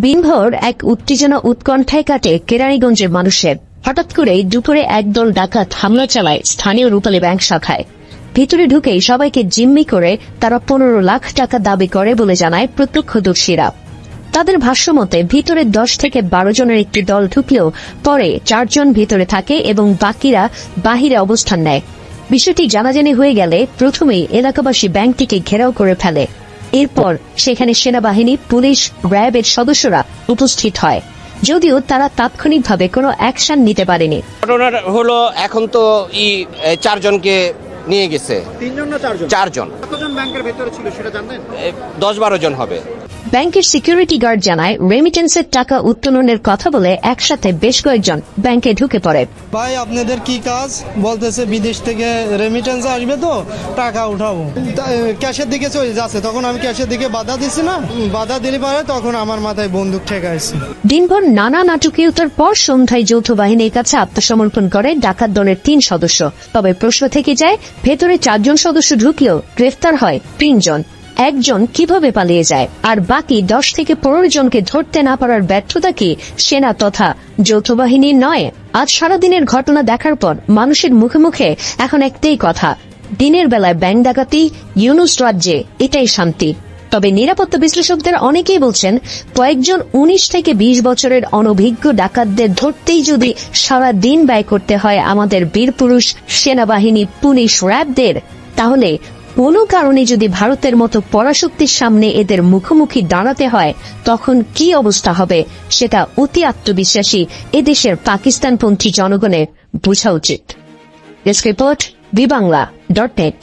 দিনভর এক উত্তেজনা উৎকণ্ঠায় কাটে কেরানীগঞ্জের মানুষের। হঠাৎ করে দুপুরে একদল ডাকাত হামলা চালায় স্থানীয় রূপালী ব্যাংক শাখায়। ভিতরে ঢুকেই সবাইকে জিম্মি করে তারা 15 লাখ টাকা দাবি করে বলে জানায় প্রত্যক্ষদর্শীরা। তাদের ভাষ্যমতে ভিতরে 10 থেকে 12 জনের একটি দল ঢুকলেও পরে 4 জন ভিতরে থাকে এবং বাকিরা বাহিরে অবস্থান নেয়। বিষয়টি জানাজানি হয়ে গেলে প্রথমেই এলাকাবাসী ব্যাংকটিকে ঘেরাও করে ফেলে। এরপর সেখানে সেনাবাহিনী, পুলিশ, র্যাবের সদস্যরা উপস্থিত হয়, যদিও তারা তাৎক্ষণিকভাবে কোনো অ্যাকশন নিতে পারেনি। ঘটনা হলো এখন তো 4 জনকে নিয়ে গেছে। 3 জন না 4 জন? 4 জন। কতজন ব্যাংকের ভেতরে ছিল সেটা জানেন? 10-12 জন হবে। ব্যাংকের সিকিউরিটি গার্ড জানায়, রেমিটেন্সের টাকা উত্তোলনের কথা বলে একসাথে বেশ কয়েকজন ব্যাংকে ঢুকে পড়ে। ভাই আপনাদের কি কাজ? বলতেছে বিদেশ থেকে রেমিটেন্স আসবে, তো টাকা উঠাবো। ক্যাশের দিকে চলে যাচ্ছে, তখন আমি ক্যাশের দিকে বাধা দিচ্ছি না, বাধা দিলে পারে তখন আমার মাথায় বন্দুক ঠেকাইছে। দিনভর নানা নাটকীয়তার পর সন্ধ্যায় যৌথ বাহিনীর কাছে আত্মসমর্পণ করে ডাকাত দলের 3 সদস্য। তবে প্রশ্ন থেকে যায়, ভেতরে 4 জন সদস্য ঢুকলেও গ্রেফতার হয় 3 জন। একজন কিভাবে পালিয়ে যায়, আর বাকি 10 থেকে 15 জনকে ধরতে না পারার ব্যর্থতা কি সেনা তথা যৌথ বাহিনীর নয়? আজ সারাদিনের ঘটনা দেখার পর মানুষের মুখে মুখে এখন একটাই কথা, দিনের বেলায় ব্যাংক ডাকাতি, ইউনুস রাজ্যে এটাই শান্তি। তবে নিরাপত্তা বিশ্লেষকদের অনেকেই বলছেন, কয়েকজন 19 থেকে 20 বছরের অনভিজ্ঞ ডাকাতদের ধরতেই যদি সারা দিন ব্যয় করতে হয় আমাদের বীরপুরুষ সেনাবাহিনী, পুলিশ, র্যাবদের, তাহলে কোনো কারণে যদি ভারতের মতো পরাশক্তির সামনে এদের মুখোমুখি দাঁড়াতে হয় তখন কি অবস্থা হবে সেটা অতি আত্মবিশ্বাসী এদেশের পাকিস্তানপন্থী জনগণের বোঝা উচিত। Desk report, বিবাংলা.net।